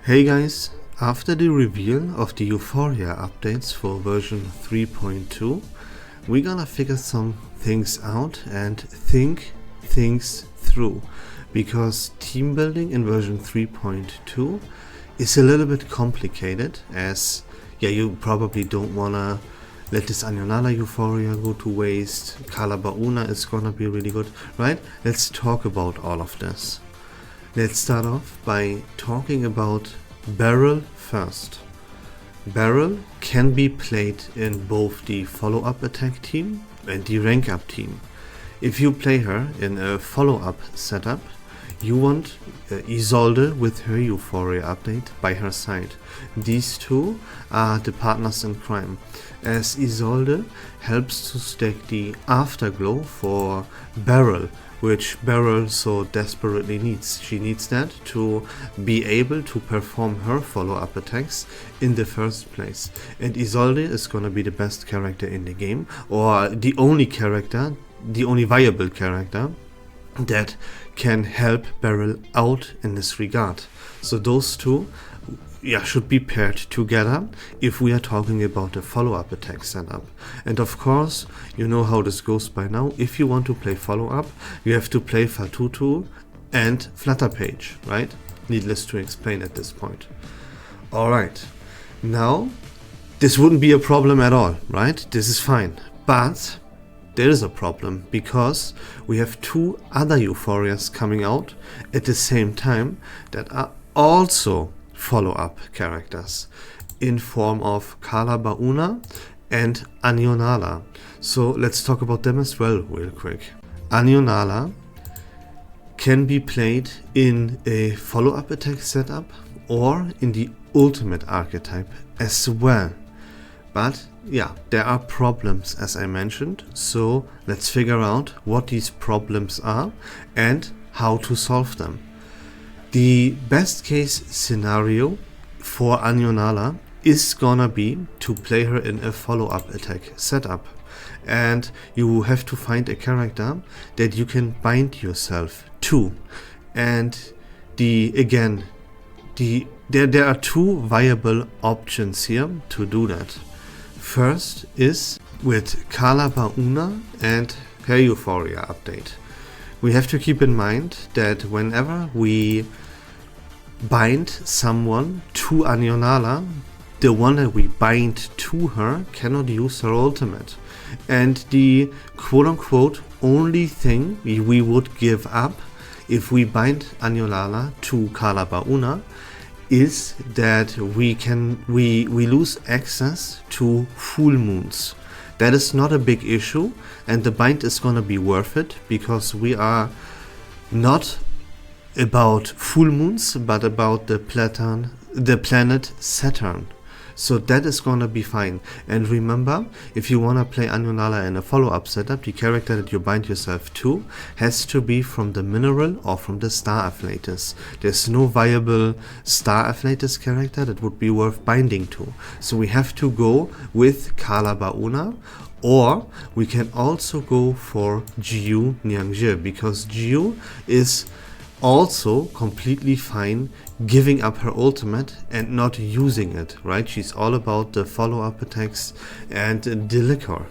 Hey guys, after the reveal of the Euphoria updates for version 3.2, we're gonna figure some things out and think things through, because team building in version 3.2 is a little bit complicated, as you probably don't wanna let this Anionala Euphoria go to waste. Calabauna is gonna be really good, right? Let's talk about all of this. Let's start off by talking about Beryl first. Beryl can be played in both the follow-up attack team and the rank up team. If you play her in a follow-up setup, you want Isolde with her Euphoria update by her side. These two are the partners in crime, as Isolde helps to stack the afterglow for Beryl, which Beryl so desperately needs. She needs that to be able to perform her follow-up attacks in the first place. And Isolde is gonna be the best character in the game, or the only viable character that can help Beryl out in this regard. So those two should be paired together if we are talking about a follow-up attack setup. And of course, you know how this goes by now. If you want to play follow-up, you have to play Fatutu and Flutterpage, right? Needless to explain at this point. Alright, now this wouldn't be a problem at all, right? This is fine. But there is a problem, because we have two other Euphorias coming out at the same time that are also follow-up characters in form of Calabauna and Anionala. So let's talk about them as well real quick. Anionala can be played in a follow-up attack setup or in the ultimate archetype as well. But there are problems, as I mentioned, so let's figure out what these problems are and how to solve them. The best case scenario for Anionala is gonna be to play her in a follow-up attack setup, and you have to find a character that you can bind yourself to. And there are two viable options here to do that. First is with Calabauna and her Euphoria update. We have to keep in mind that whenever we bind someone to Anionala, the one that we bind to her cannot use her ultimate. And the quote-unquote only thing we would give up if we bind Anionala to Calabauna is that we lose access to full moons. That is not a big issue, and the bind is gonna be worth it, because we are not about full moons but about the planet Saturn. So that is gonna be fine. And remember, if you wanna play Anionala in a follow-up setup, the character that you bind yourself to has to be from the mineral or from the Star Afflatus. There's no viable Star Afflatus character that would be worth binding to. So we have to go with Calabauna, or we can also go for Jiu Nyangje, because Jiu is also completely fine giving up her ultimate and not using it, right? She's all about the follow-up attacks and the liquor.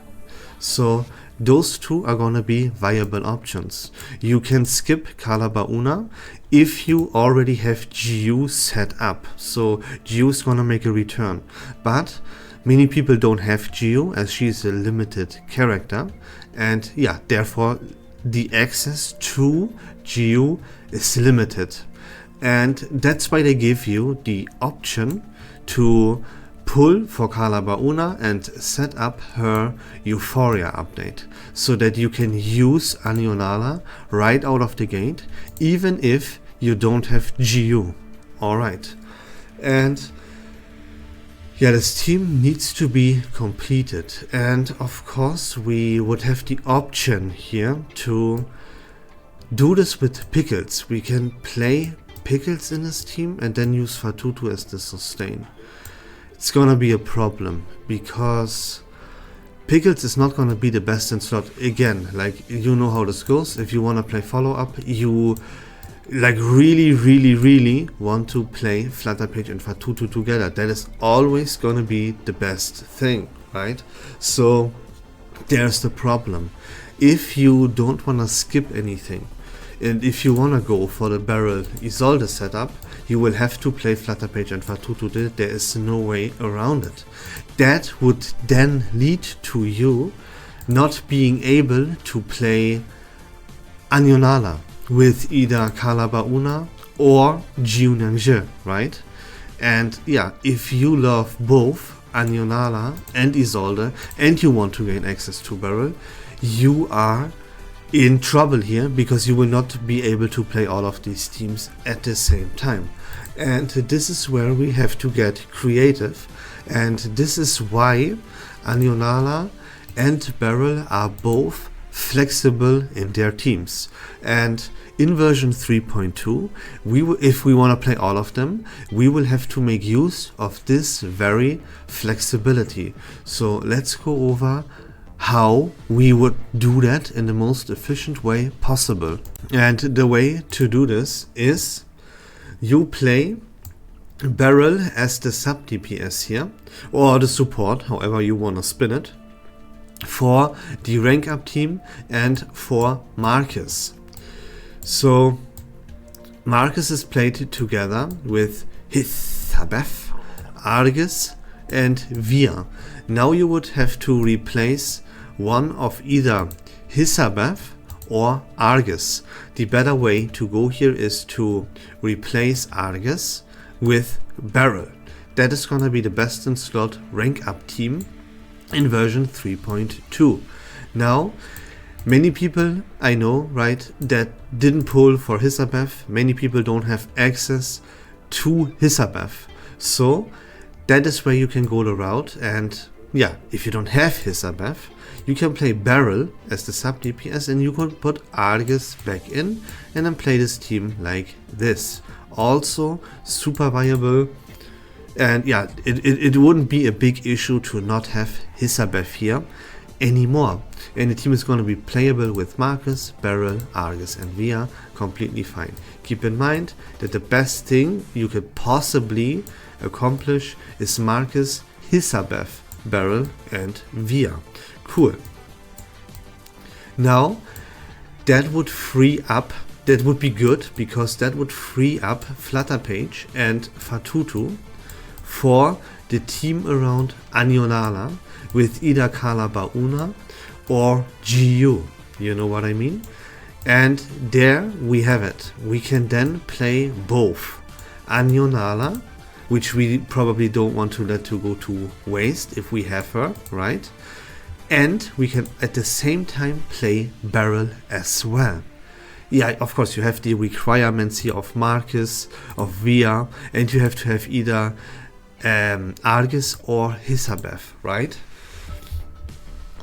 So those two are gonna be viable options. You can skip Calabauna if you already have Jiu set up. So Jiu is gonna make a return, but many people don't have Jiu, as she's a limited character, and therefore the access to Jiu is limited. And that's why they give you the option to pull for Calabauna and set up her Euphoria update, so that you can use Anionala right out of the gate, even if you don't have Jiu. Alright. And this team needs to be completed, and of course we would have the option here to do this with Pickles. We can play Pickles in this team and then use Fatutu as the sustain. It's gonna be a problem, because Pickles is not gonna be the best in slot. Again, like, you know how this goes. If you wanna play follow-up, you like really want to play Flutterpage and Fatutu together. That is always gonna be the best thing, right? So there's the problem. If you don't wanna skip anything, and if you wanna go for the Barrel Isolde setup, you will have to play Flutterpage and Fatutu. There is no way around it. That would then lead to you not being able to play Anyonala with either Kalabauna or Jiunangje, right? And yeah, if you love both Anyonala and Isolde and you want to gain access to Barrel, you are in trouble here, because you will not be able to play all of these teams at the same time. And this is where we have to get creative, and this is why Anyonala and Barrel are both flexible in their teams. And in version 3.2, if we want to play all of them, we will have to make use of this very flexibility. So let's go over how we would do that in the most efficient way possible. And the way to do this is you play Barrel as the sub DPS here, or the support, however you want to spin it, for the rank up team and for Marcus. So Marcus is played together with Hisabeth, Argus and Via. Now you would have to replace one of either Hisabeth or Argus. The better way to go here is to replace Argus with Barrel. That is gonna be the best in slot rank up team in version 3.2. Now, many people I know, right, that didn't pull for Hisabeth. Many people don't have access to Hisabeth. So that is where you can go the route. And yeah, if you don't have Hisabeth, you can play Barrel as the sub DPS, and you could put Argus back in and then play this team like this. Also super viable. And yeah, it wouldn't be a big issue to not have Hisabeth here anymore. And the team is going to be playable with Marcus, Barrel, Argus and Via completely fine. Keep in mind that the best thing you could possibly accomplish is Marcus, Hisabeth, Barrel and Via. Cool. Now that would free up, that would be good, because that would free up Flutterpage and Fatutu for the team around Anyonala with either Kalabauna or GU. You know what I mean? And there we have it. We can then play both Anyonala, which we probably don't want to let to go to waste if we have her, right? And we can at the same time play Barrel as well. Yeah, of course you have the requirements here of Marcus, of Via, and you have to have either Argus or Hisabeth, right?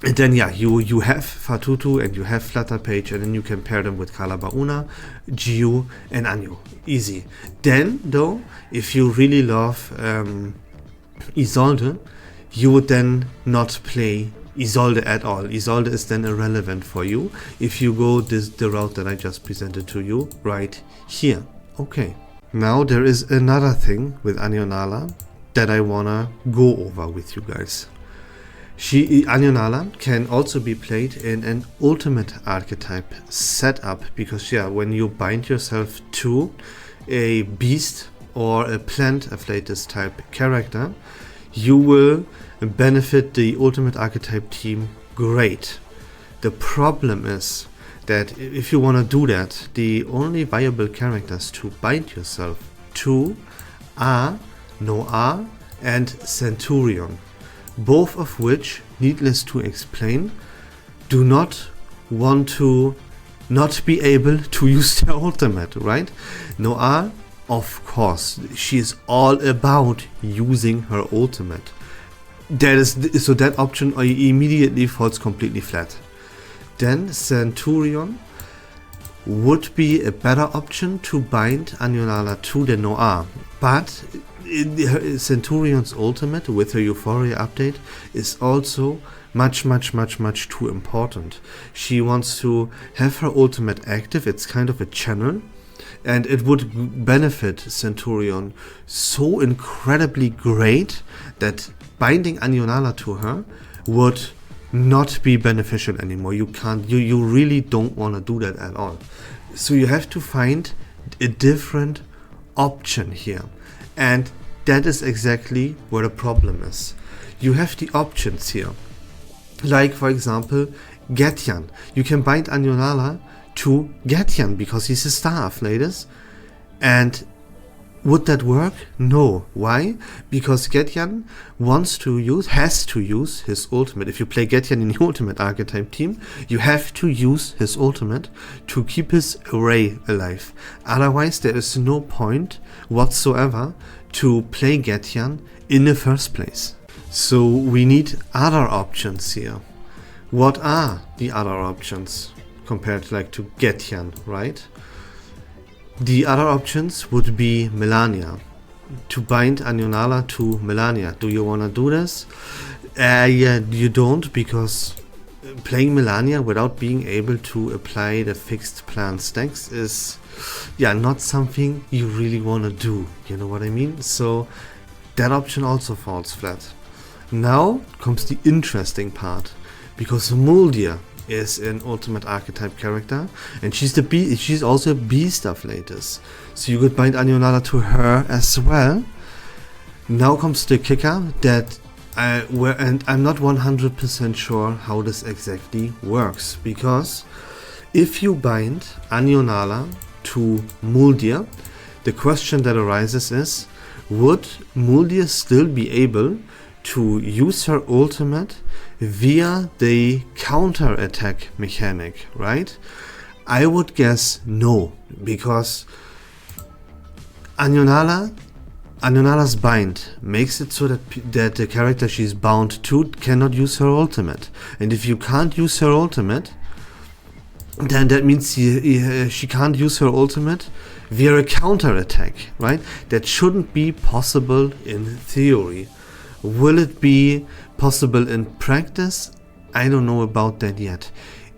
And then yeah, you have Fatutu and you have Flutterpage, and then you can pair them with Kalabauna, Giu and Anyo. Easy. Then though, if you really love Isolde, you would then not play Isolde at all. Isolde is then irrelevant for you if you go the route that I just presented to you right here. Okay. Now there is another thing with Anyonala that I wanna go over with you guys. Anyonala can also be played in an ultimate archetype setup, because yeah, when you bind yourself to a beast or a plant afflatus type character, you will benefit the ultimate archetype team great. The problem is that if you want to do that, the only viable characters to bind yourself to are Noir and Centurion, both of which, needless to explain, do not want to not be able to use their ultimate, right? Noir, of course, she is all about using her ultimate. So that option immediately falls completely flat. Then Centurion would be a better option to bind Anyonala to than Noir, but Centurion's ultimate with her Euphoria update is also much too important. She wants to have her ultimate active. It's kind of a channel, and it would benefit Centurion so incredibly great that binding Anionala to her would not be beneficial anymore. You really don't want to do that at all. So you have to find a different option here, and that is exactly where the problem is. You have the options here, like for example Getian. You can bind Anionala to Getian because he's a staff, ladies. And would that work? No. Why? Because Getian has to use his ultimate. If you play Getian in the ultimate archetype team, you have to use his ultimate to keep his array alive. Otherwise, there is no point whatsoever to play Getian in the first place. So we need other options here. What are the other options compared to Getian, right? The other options would be Melania. To bind Anionala to Melania. Do you want to do this? Yeah, you don't, because playing Melania without being able to apply the fixed plan stacks is not something you really want to do. You know what I mean? So that option also falls flat. Now comes the interesting part, because Muldir is an ultimate archetype character, and she's also a beast of latest, so you could bind Anionala to her as well. Now comes the kicker that and I'm not 100% sure how this exactly works, because if you bind Anionala to Muldir, the question that arises is, would Muldir still be able to use her ultimate via the counter attack mechanic, right? I would guess no, because Anionala's bind makes it so that the character she's bound to cannot use her ultimate, and if you can't use her ultimate, then that means she can't use her ultimate via a counter attack, right? That shouldn't be possible in theory. Will it be possible in practice? I don't know about that yet.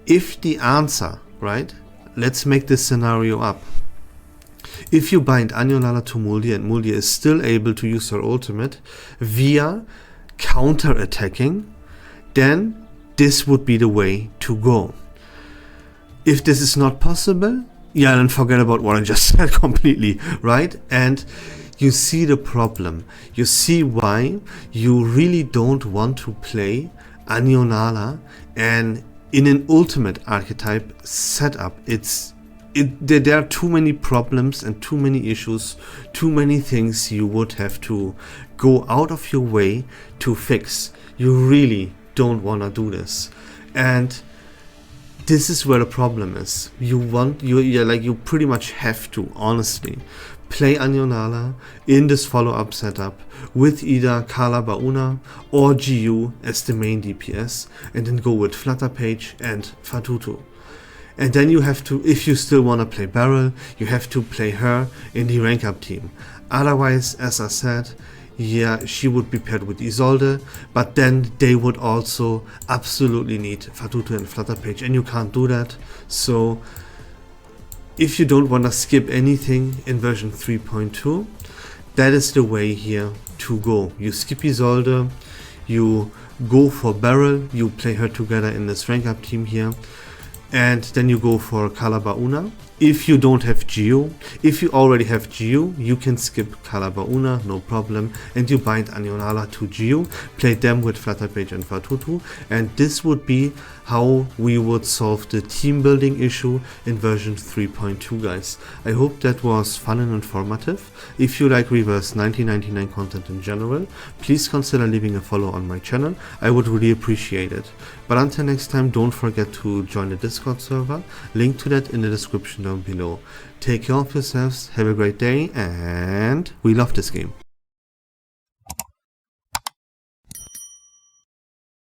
If the answer, right, let's make this scenario up. If you bind Anionala to Muldir and Muldir is still able to use her ultimate via counter attacking, then this would be the way to go. If this is not possible, then forget about what I just said completely, right? And you see the problem. You see why you really don't want to play Anionala and in an ultimate archetype setup. There are too many problems and too many issues, too many things you would have to go out of your way to fix. You really don't want to do this. And this is where the problem is. You pretty much have to, honestly, play Anionala in this follow-up setup with either Kala Bauna or GU as the main DPS, and then go with Flutterpage and Fatutu. And then you have to, if you still want to play Beryl, you have to play her in the rank up team. Otherwise, as I said, she would be paired with Isolde, but then they would also absolutely need Fatutu and Flutterpage, and you can't do that. So if you don't want to skip anything in version 3.2, that is the way here to go. You skip Isolde, you go for Beryl, you play her together in this rank up team here, and then you go for Kala Bauna. If you don't have GU, if you already have GU, you can skip Kala Bauna, no problem, and you bind Anionala to GU, play them with Flutterpage and Fatutu, and this would be how we would solve the team building issue in version 3.2, guys. I hope that was fun and informative. If you like Reverse 1999 content in general, please consider leaving a follow on my channel. I would really appreciate it. But until next time, don't forget to join the Discord server. Link to that in the description down below. Take care of yourselves, have a great day, and we love this game.